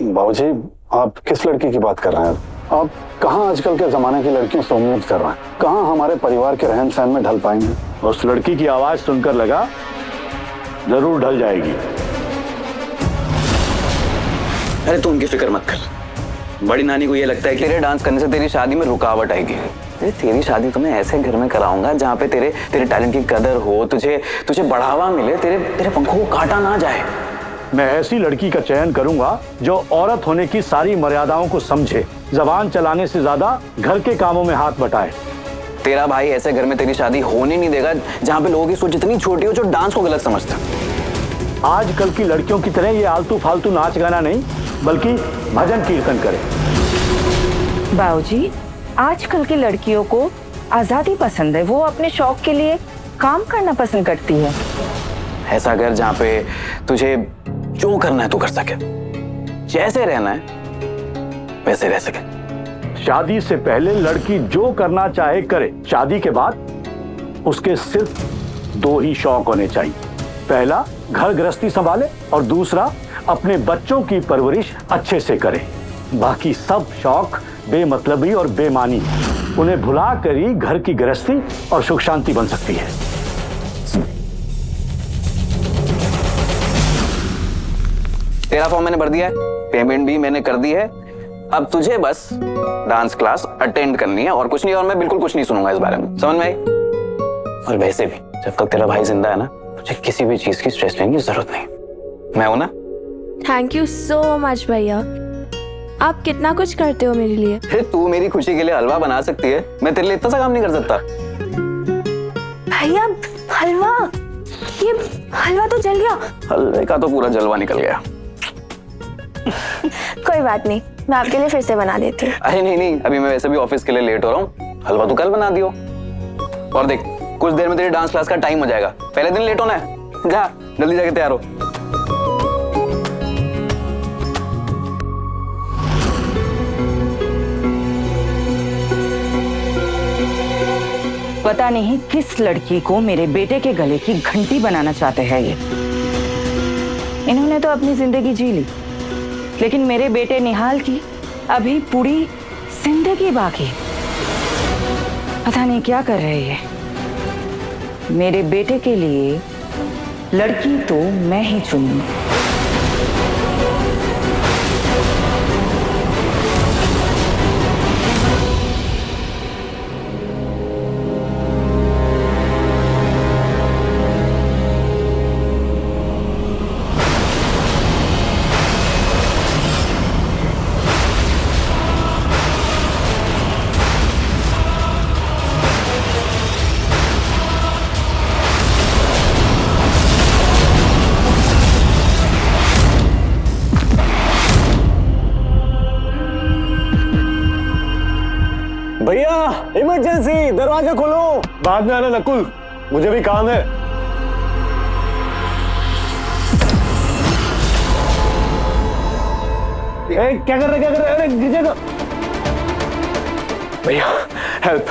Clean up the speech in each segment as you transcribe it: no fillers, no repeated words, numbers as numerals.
बाबूजी, आप किस लड़की की बात कर रहे हैं? आप कहाँ आजकल के जमाने की लड़कियों से उम्मीद कर रहे हैं? कहाँ हमारे परिवार के रहन सहन में ढल पाएंगे? उस लड़की की आवाज सुनकर लगा जरूर ढल जाएगी। अरे तू उनकी फिक्र मत कर। बड़ी नानी को ये लगता है कि तेरे डांस करने से तेरी शादी में रुकावट आएगी। अरे तेरी शादी तो मैं ऐसे घर में कराऊंगा जहाँ पे तेरे टैलेंट की कदर हो, तुझे बढ़ावा मिले, तेरे पंखों को काटा ना जाए। मैं ऐसी लड़की का चयन करूंगा जो औरत होने की सारी मर्यादाओं को समझे, जबान चलाने से ज्यादा घर के कामों में हाथ बटाए। तेरा भाई ऐसे घर में तेरी शादी होने नहीं देगा जहाँ पे लोगों की सोच इतनी छोटी हो जो डांस को गलत समझते हैं। आजकल की लड़कियों की तरह ये आलतू फालतू नाच गाना नहीं, बल्कि भजन कीर्तन करे। बाबूजी, आजकल की लड़कियों को आजादी पसंद है, वो अपने शौक के लिए काम करना पसंद करती है। ऐसा घर जहाँ पे तुझे जो करना है तू कर सके, जैसे रहना है वैसे रह सके। शादी से पहले लड़की जो करना चाहे करे, शादी के बाद उसके सिर्फ 2 ही शौक होने चाहिए। पहला, घर गृहस्थी संभाले, और दूसरा, अपने बच्चों की परवरिश अच्छे से करे। बाकी सब शौक बेमतलबी और बेमानी, उन्हें भुला कर ही घर की गृहस्थी और सुख शांति बन सकती है। तेरा फॉर्म मैंने भर दिया है, पेमेंट भी मैंने कर दी है। अब तुझे बस डांस क्लास अटेंड करनी है और कुछ नहीं, और मैं बिल्कुल कुछ नहीं सुनूंगा इस बारे में, समझ में आई? और वैसे भी जब तक तेरा भाई जिंदा है ना, तुझे किसी भी चीज की स्ट्रेस लेने की जरूरत नहीं। मैं हूं ना। थैंक यू सो मच भैया, आप कितना कुछ करते हो मेरे लिए। तू मेरी खुशी के लिए हलवा बना सकती है, मैं तेरे लिए इतना सा काम नहीं कर सकता। भैया हलवा, ये हलवा तो जल गया। हलवे का तो पूरा जलवा निकल गया। कोई बात नहीं, मैं आपके लिए फिर से बना देती हूँ। अरे नहीं, अभी मैं वैसे भी ऑफिस के लिए लेट हो रहा हूँ, हलवा तो कल बना दियो। और देख, कुछ देर में तेरी डांस क्लास का टाइम हो जाएगा, पहले दिन लेट होना है। जा जल्दी जाके तैयार हो। पता नहीं किस लड़की को मेरे बेटे के गले की घंटी बनाना चाहते हैं ये। इन्होंने तो अपनी जिंदगी जी ली, लेकिन मेरे बेटे निहाल की अभी पूरी जिंदगी बाकी। पता नहीं क्या कर रहे हैं ये। मेरे बेटे के लिए लड़की तो मैं ही चुनूंगी। भैया इमरजेंसी, दरवाजा खोलो। बाद में आना नकुल, मुझे भी काम है। क्या कर रहे? अरे गिर जाएगा। भैया help,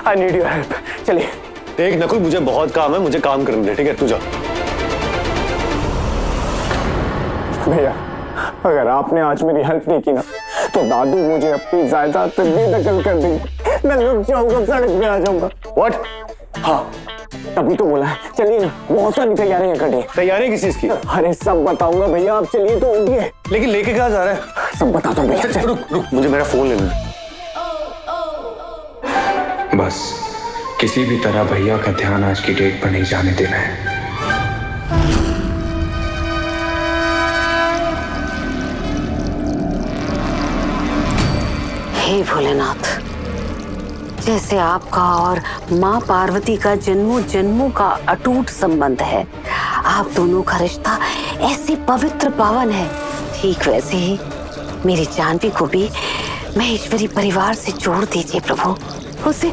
I need your help. चलिए। देख नकुल, मुझे बहुत काम है, मुझे काम करने दे, ठीक है? तू जा। भैया अगर आपने आज मेरी हेल्प नहीं की ना, तो दादू मुझे अपनी जायदाद पे बेदखल कर देंगे। मैं लुट जाऊंगा, सड़क पे आ जाऊंगा। व्हाट? हाँ तभी तो बोला है। चलिए ना, बहुत सारी तैयारियां कर ली। तैयारी किस चीज की? अरे सब बताऊंगा भैया, आप चलिए तो उठिए। लेकिन लेके कहाँ जा रहा है? सब बता दो भैया। रुक, मुझे मेरा फोन लेना। बस किसी भी तरह भैया का ध्यान आज की डेट पर नहीं जाने देना है। हे भोलेनाथ, जैसे आपका और माँ पार्वती का जन्मों जन्मों का अटूट संबंध है, आप दोनों का रिश्ता ऐसे पवित्र पावन है, ठीक वैसे ही मेरी जानवी को भी महेश्वरी परिवार से जोड़ दीजिए प्रभु। उसे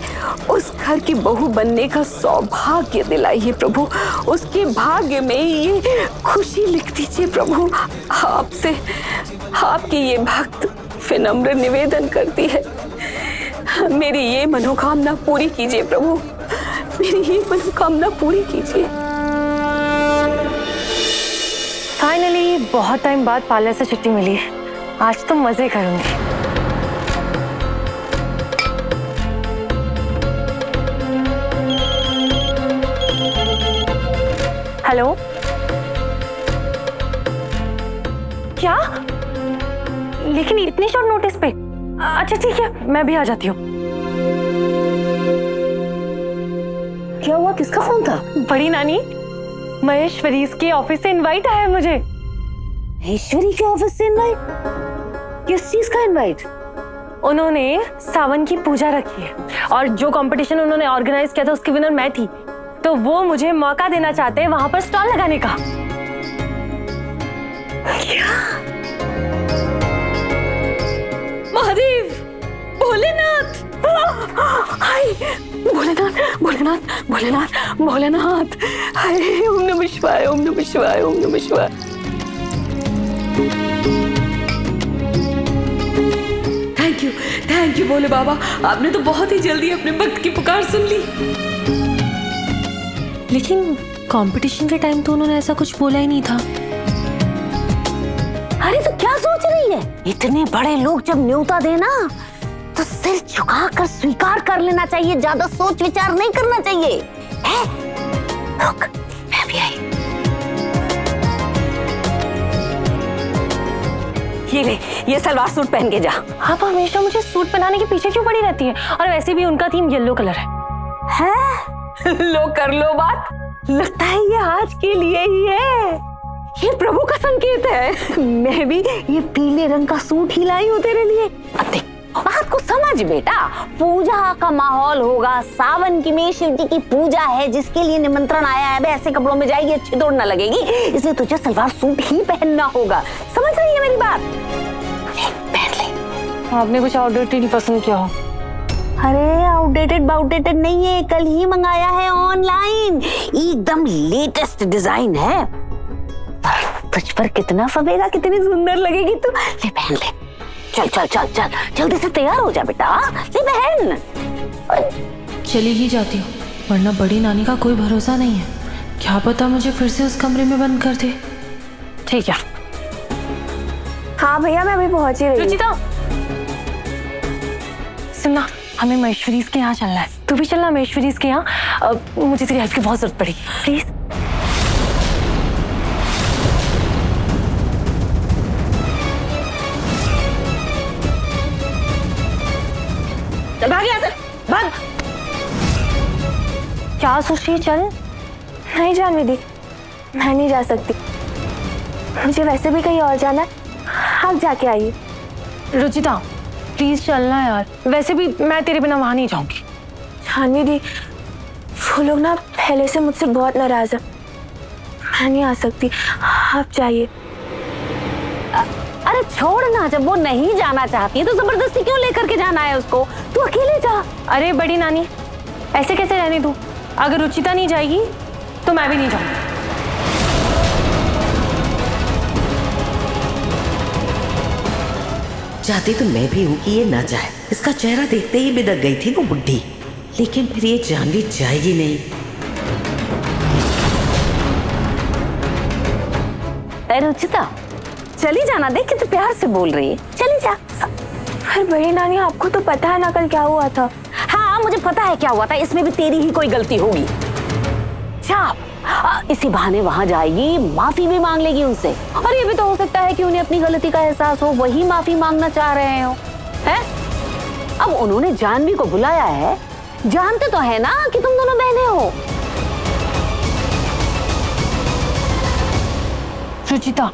उस घर की बहू बनने का सौभाग्य दिलाइए प्रभु। उसके भाग्य में ये खुशी लिख दीजिए प्रभु। आपसे आपकी ये भक्त विनम्र निवेदन करती है, मेरी ये मनोकामना पूरी कीजिए प्रभु, मेरी ये मनोकामना पूरी कीजिए। फाइनली फाइनली बहुत टाइम बाद पार्लर से छुट्टी मिली है। आज तो मजे करूंगी। हेलो, क्या? लेकिन इतनी शॉर्ट नोटिस पे? अच्छा ठीक है, मैं भी आ जाती हूँ। क्या हुआ? किसका फोन था? बड़ी नानी, महेश्वरी के ऑफिस से इनवाइट आया है मुझे। महेश्वरी के ऑफिस से इनवाइट? किस चीज का इनवाइट? उन्होंने सावन की पूजा रखी है और जो कंपटीशन उन्होंने ऑर्गेनाइज किया था उसकी विनर मैं थी, तो वो मुझे मौका देना चाहते हैं वहां पर स्टॉल लगाने का। क्या? महादेव, भोलेनाथ, हाय भोलेनाथ, भोलेनाथ, भोलेनाथ, भोलेनाथ, हाय ओम नमः शिवाय, ओम नमः शिवाय, ओम नमः शिवाय। थैंक यू भोले बाबा, आपने तो बहुत ही जल्दी अपने भक्त की पुकार सुन ली। लेकिन कंपटीशन के टाइम तो उन्होंने ऐसा कुछ बोला ही नहीं था। अरे तो क्या सोच रही है? इतने बड़े लोग जब न्योता देना तो सिर झुकाकर स्वीकार कर लेना चाहिए, ज्यादा सोच विचार नहीं करना चाहिए। है? रुक, मैं भी आई। ये ले, ये सलवार सूट पहन के जा। आप हमेशा मुझे सूट पहनाने के पीछे क्यों पड़ी रहती है? और वैसे भी उनका थीम येलो कलर है। लो कर लो बात। लगता है ये आज के लिए ही है। ये प्रभु का संकेत है। मैं भी ये पीले रंग का सूट ही लाई हूँ तेरे लिए। अब देख, बात को समझ बेटा। पूजा का माहौल होगा, सावन की में शिव जी की पूजा है, जिसके लिए निमंत्रण आया है। ऐसे कपड़ों में जाएगी अच्छी दौड़ ना लगेगी, इसलिए तुझे सलवार सूट ही पहनना होगा। समझ रही है मेरी बात? पहन ले। आपने कुछ आउटडेटेड पसंद किया हो? अरे आउटडेटेड नहीं है, कल ही मंगाया है ऑनलाइन, एकदम लेटेस्ट डिजाइन है। तुझ पर कितना फबेगा, कितनी सुंदर लगेगी तू। ले पहन ले। चल चल चल चल, जल्दी से तैयार हो जा बेटा। ले बहन। चली ही जाती हूँ, वरना बड़ी नानी का कोई भरोसा नहीं है। क्या पता मुझे फिर से उस कमरे में बंद कर दे। ठीक है। हाँ भैया, मैं अभी पहुंच ही रही हूँ। रुचिता, सुनना, हमें महेश्वरी के यहाँ चलना है। तू भी चलना महेश्वरी के यहाँ। मुझे तेरी हेल्प की बहुत जरूरत पड़ेगी, प्लीज। भाग यहाँ से, भाग। क्या सोच रही है? चल। नहीं जानवी दी, मैं नहीं जा सकती। मुझे वैसे भी कहीं और जाना है, आप जाके आइए। रुचिता प्लीज चलना यार, वैसे भी मैं तेरे बिना वहां नहीं जाऊंगी। जानवी दी, वो लोग ना पहले से मुझसे बहुत नाराज है, मैं नहीं आ सकती, आप जाइए। अरे छोड़ ना, जब वो नहीं जाना चाहती है तो जबरदस्ती क्यों लेकर के जाना है उसको? तू अकेले जा। अरे बड़ी नानी, ऐसे कैसे रहने दूं? अगर रुचिता नहीं जाएगी तो मैं भी नहीं जाऊंगी। चाहती तो मैं भी हूँ कि ये ना जाए। इसका चेहरा देखते ही बिदक गई थी वो बुढ़ी, लेकिन फिर ये जानवी जाएगी नहीं। रुचिता चली जाना, देख कितने प्यार से बोल रही है, चली जा। पर बड़ी नानी, आपको तो पता है ना कल क्या हुआ था। हाँ मुझे पता है क्या हुआ था, इसमें भी तेरी ही कोई गलती होगी। जा, इसी बहाने वहां जाएगी, माफी भी मांग लेगी उनसे। और ये भी तो हो सकता है कि उन्हें अपनी गलती का एहसास हो, वही माफी मांगना चाह रहे हो। हैं? अब उन्होंने जानवी को बुलाया है, जानते तो है ना कि तुम दोनों बहनें हो। रुचिता,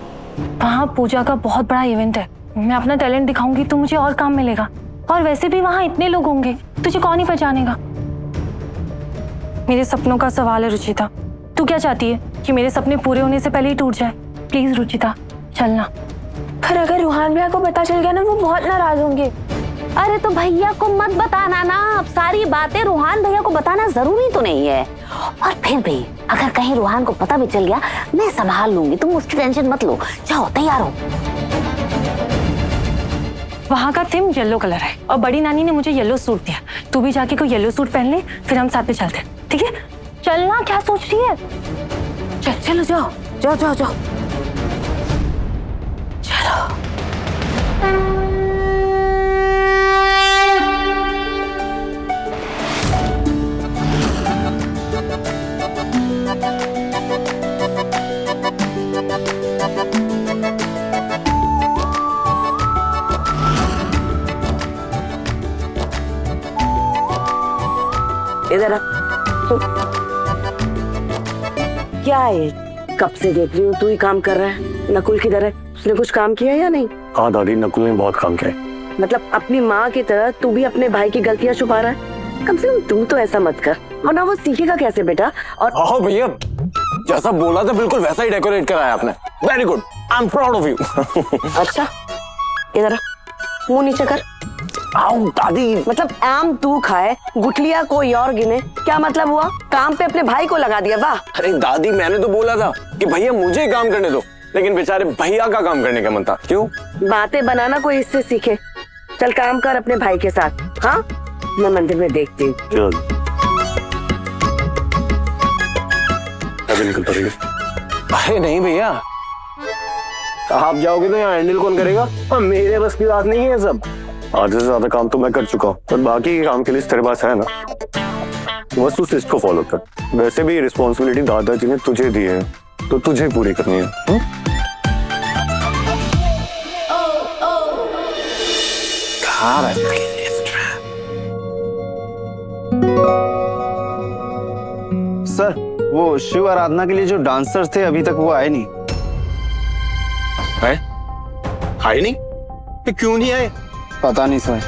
वहाँ पूजा का बहुत बड़ा इवेंट है, मैं अपना टैलेंट दिखाऊंगी तो मुझे और काम मिलेगा। और वैसे भी वहाँ इतने लोग होंगे, तुझे कौन ही पहचानेगा। मेरे सपनों का सवाल है रुचिता, तू क्या चाहती है कि मेरे सपने पूरे होने से पहले ही टूट जाए? प्लीज रुचिता चलना। पर अगर रूहान भैया को पता चल गया ना, वो बहुत नाराज होंगे। अरे तो भैया को मत बताना ना, अब सारी बातें रूहान भैया को बताना जरूरी तो नहीं है। और फिर भी अगर कहीं रूहान को पता भी चल गया, मैं संभाल लूंगी, तुम उसकी टेंशन मत लो। जाओ तैयार हो। वहाँ का थीम येलो कलर है और बड़ी नानी ने मुझे येलो सूट दिया। तू भी जाके कोई येलो सूट पहन ले, फिर हम साथ में चलते हैं, ठीक है? चलना, क्या सोच रही है? चलो जाओ जाओ जाओ जाओ। इधर आ। क्या है, कब से देख रही हूँ तू ही काम कर रहा है। नकुल किधर है, उसने कुछ काम किया या नहीं? हाँ दादी, नकुल ने बहुत काम किया है। मतलब अपनी माँ की तरह तू भी अपने भाई की गलतियाँ छुपा रहा है? कम से कम तू तो ऐसा मत कर, और ना वो सीखेगा कैसे बेटा। और हाँ भैया, जैसा बोला था बिल्कुल वैसा ही डेकोरेट कराया आपने। Very good, I am proud of you. अच्छा इधर आ, मुंह नीचे कर। आओ दादी। मतलब आम तू खाए, गुठलिया कोई और गिने, क्या मतलब हुआ? काम पे अपने भाई को लगा दिया। वाह। अरे दादी, मैंने तो बोला था कि भैया मुझे काम करने दो, लेकिन बेचारे भैया का काम करने का मन था। क्यों? बातें बनाना कोई इससे सीखे। चल काम कर अपने भाई के साथ। हाँ, मैं मंदिर में देखती हूँ। अरे नहीं भैया, आप जाओगे तो यहाँ हैंडल कौन करेगा? मेरे बस की बात नहीं है सब। आधे से ज्यादा काम तो मैं कर चुका हूँ, पर बाकी के काम के लिए तेरे पास है ना, बस तू इसको फॉलो कर। वैसे भी रिस्पॉन्सिबिलिटी दादाजी ने तुझे दी है, तो तुझे पूरी करनी है। सर, वो शिव आराधना के लिए जो डांसर्स थे अभी तक वो आए नहीं। आए नहीं? तो क्यों नहीं आए? पता नहीं सर।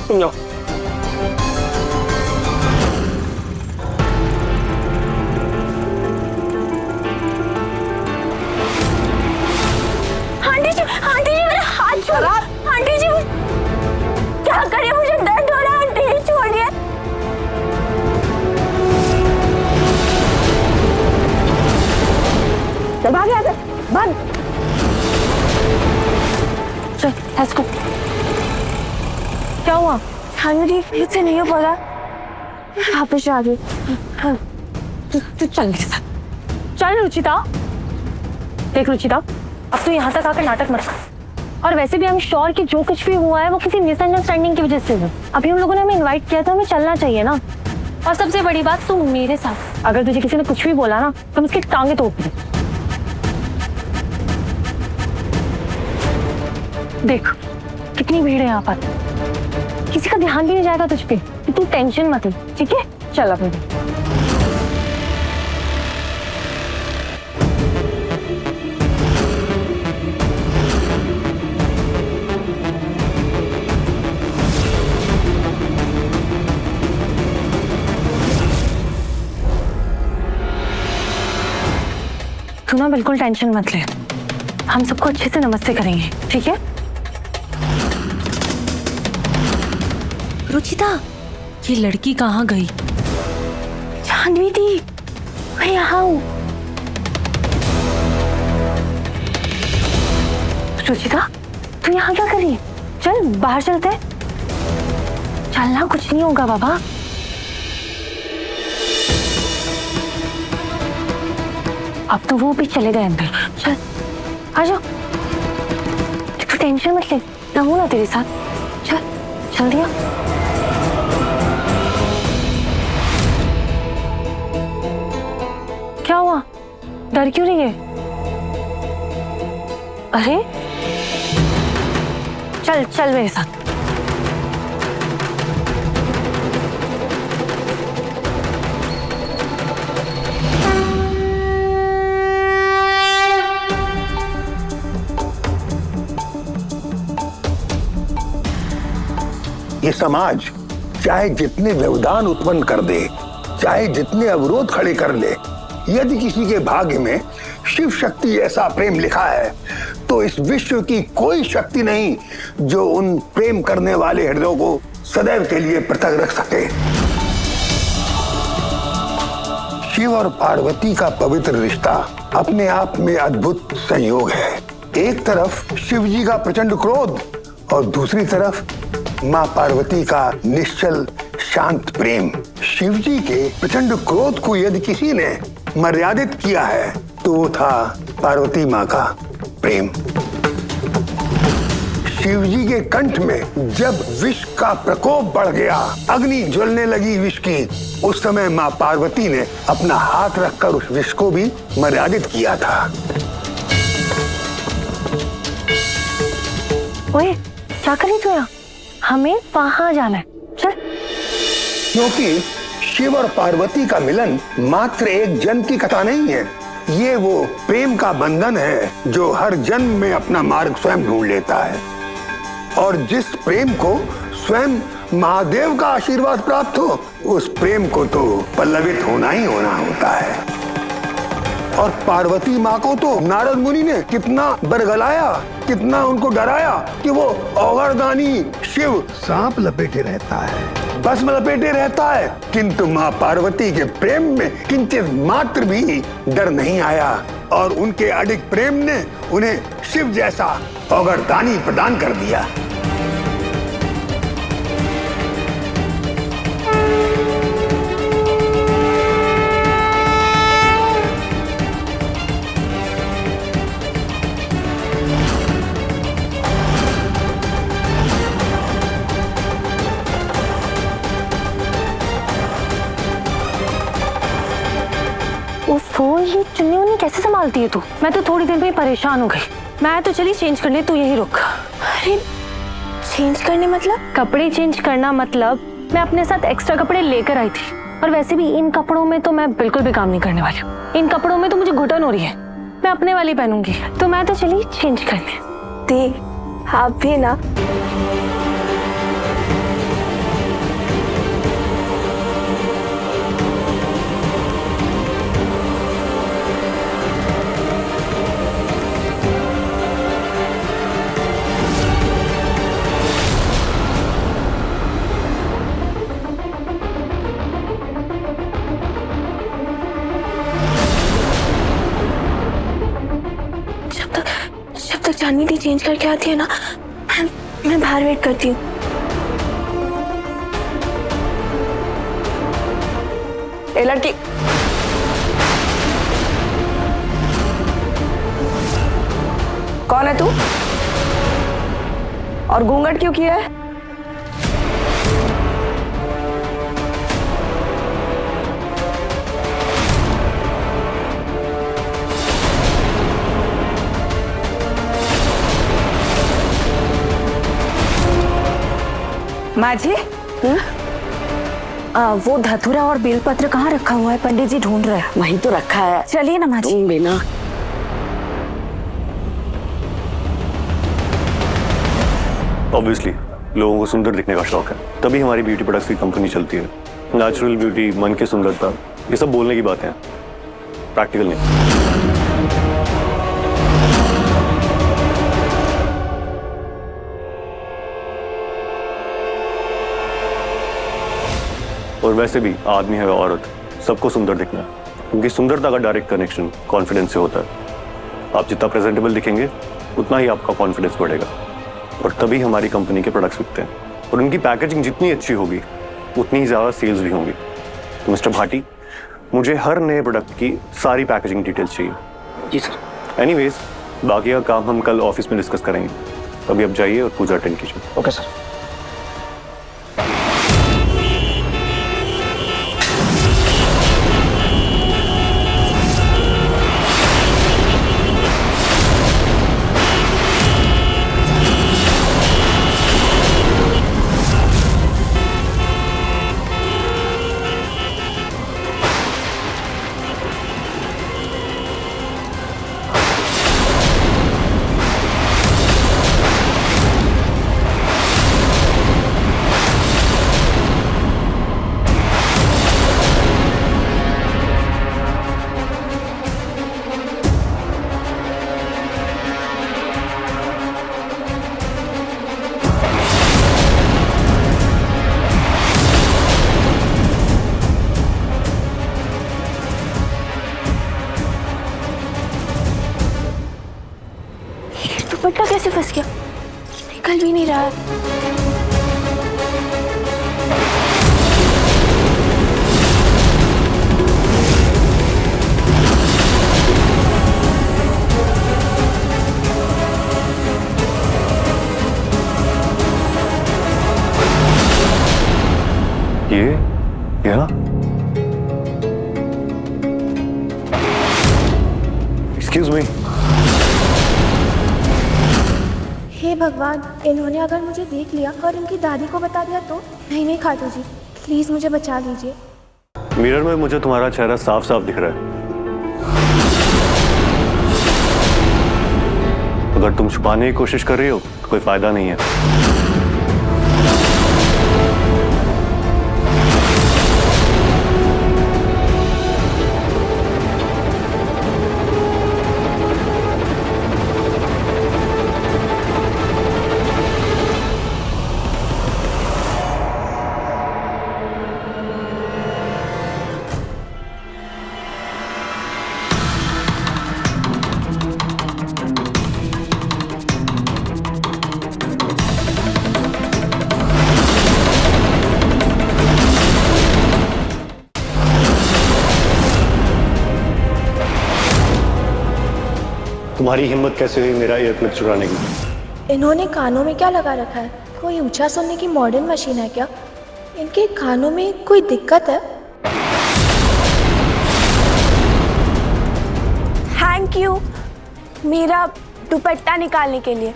तुम जाओ। आंटी जी मेरा हाथ छोड़। आंटी जी क्या करें, मुझे दर्द हो रहा है। आंटी जी छोड़िए। भाग यहाँ से, भाग। चल लेट्स गो। क्या हुआ? आंटी मुझसे नहीं हो पा रहा, वापस आ गई। तू चल मेरे साथ। चल रुचिता। देख रुचिता, अब तो यहाँ तक आकर नाटक मत कर। और वैसे भी हम श्योर कि जो कुछ भी हुआ है वो किसी मिसअंडरस्टैंडिंग की वजह से हुआ। अभी हम लोगों ने हमें इनवाइट किया था, हमें चलना चाहिए ना। और सबसे बड़ी बात, तू मेरे साथ। अगर तुझे किसी ने कुछ भी बोला ना तो उसकी टांगे तोड़ दे। देख कितनी भीड़ है यहाँ पर, किसी का ध्यान भी नहीं जाएगा तुझ पे। तू टेंशन मत ले, ठीक है? चल अब तू ना बिल्कुल टेंशन मत ले, हम सबको अच्छे से नमस्ते करेंगे, ठीक है? रुचिता, ये लड़की कहाँ गई? जाह्नवी दी, मैं यहाँ हूँ। रुचिता, तू यहाँ क्या कर रही है? चल बाहर चलते हैं। चलना, कुछ नहीं होगा बाबा। अब तो वो भी चले गए अंदर। चल आ जाओ, तू टेंशन मत ले, मैं हूं ना तेरे साथ। चल चल दिया। क्या हुआ, डर क्यों रही है? अरे चल चल मेरे साथ। ये समाज चाहे जितने व्यवधान उत्पन्न कर दे, चाहे जितने अवरोध खड़े कर ले, यदि किसी के भाग्य में शिव शक्ति ऐसा प्रेम लिखा है, तो इस विश्व की कोई शक्ति नहीं जो उन प्रेम करने वाले हृदयों को सदैव के लिए पृथक रख सके। शिव और पार्वती का पवित्र रिश्ता अपने आप में अद्भुत संयोग है। एक तरफ शिव जी का प्रचंड क्रोध और दूसरी तरफ माँ पार्वती का निश्चल शांत प्रेम। शिव जी के प्रचंड क्रोध को यदि किसी ने मर्यादित किया है तो वो था पार्वती माँ का प्रेम। शिवजी के कंठ में जब विष का प्रकोप बढ़ गया, अग्नि ज्वलने लगी विष की, उस समय मां पार्वती ने अपना हाथ रखकर उस विष को भी मर्यादित किया था। ओए, क्या कर रही तू यहाँ? हमें वहां जाना है, चल। क्योंकि शिव और पार्वती का मिलन मात्र एक जन्म की कथा नहीं है, ये वो प्रेम का बंधन है जो हर जन्म में अपना मार्ग स्वयं ढूंढ लेता है। और जिस प्रेम को स्वयं महादेव का आशीर्वाद प्राप्त हो, उस प्रेम को तो पल्लवित होना ही होना होता है। और पार्वती माँ को तो नारद मुनि ने कितना बरगलाया, कितना उनको डराया कि वो औगरदानी शिव सांप लपेटे रहता है, भस्म लपेटे रहता है, किंतु माँ पार्वती के प्रेम में किंचित मात्र भी डर नहीं आया और उनके अडिग प्रेम ने उन्हें शिव जैसा औगरदानी प्रदान कर दिया। ये चुन्नी उन्नी कैसे संभालती है तू? मैं तो थोड़ी देर में ही परेशान हो गई। मैं तो चली चेंज करने, तू यही रुक। अरे चेंज करने मतलब? कपड़े चेंज करना मतलब मैं अपने साथ एक्स्ट्रा कपड़े लेकर आई थी, और वैसे भी इन कपड़ों में तो मैं बिल्कुल भी काम नहीं करने वाली हूँ। इन कपड़ों में तो मुझे घुटन हो रही है, मैं अपने वाली पहनूंगी। तो मैं तो चली चेंज करने। देख आप भी ना, जानवी दी चेंज करके आती है ना, मैं बाहर वेट करती हूँ। ए लड़की, कौन है तू और घूंघट क्यों किया है? माझी, वो धतूरा और बेलपत्र कहाँ रखा हुआ है? पंडित जी ढूंढ रहे हैं। वहीं तो रखा है, चलिए ना माझी। बिना ऑब्वियसली लोगों को सुंदर दिखने का शौक है, तभी हमारी ब्यूटी प्रोडक्ट्स की कंपनी चलती है। नेचुरल ब्यूटी, मन की सुंदरता, ये सब बोलने की बातें हैं, प्रैक्टिकल नहीं। और वैसे भी आदमी है औरत, सबको सुंदर दिखना है, क्योंकि सुंदरता का डायरेक्ट कनेक्शन कॉन्फिडेंस से होता है। आप जितना प्रेजेंटेबल दिखेंगे उतना ही आपका कॉन्फिडेंस बढ़ेगा, और तभी हमारी कंपनी के प्रोडक्ट्स बिकते हैं। और उनकी पैकेजिंग जितनी अच्छी होगी उतनी ही ज़्यादा सेल्स भी होंगी। तो मिस्टर भाटी, मुझे हर नए प्रोडक्ट की सारी पैकेजिंग डिटेल्स चाहिए। जी सर। एनीवेज, बाकी का काम हम कल ऑफिस में डिस्कस करेंगे। अभी आप जाइए और पूजा अटेंड कीजिए। Okay sir. ये यहाँ? Excuse me. हे भगवान, इन्होंने अगर मुझे देख लिया और इनकी दादी को बता दिया तो? नहीं खाटू जी, प्लीज मुझे बचा लीजिए। मिरर में मुझे तुम्हारा चेहरा साफ साफ दिख रहा है। अगर तुम छुपाने की कोशिश कर रही हो तो कोई फायदा नहीं है। तुम्हारी हिम्मत कैसे हुई मेरा ईयरप्लग चुराने की? इन्होंने कानों में क्या लगा रखा है? कोई ऊंचा सुनने की मॉडर्न मशीन है क्या? इनके कानों में कोई दिक्कत है? थैंक यू मेरा दुपट्टा निकालने के लिए।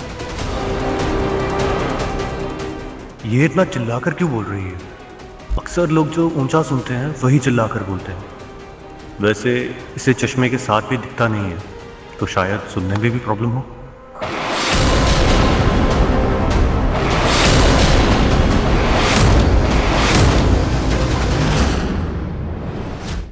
ये इतना चिल्लाकर क्यों बोल रही है? अक्सर लोग जो ऊंचा सुनते हैं वही चिल्लाकर बोलते हैं। वैसे इसे चश्मे के साथ भी दिखता नहीं है, तो शायद सुनने में भी प्रॉब्लम हो।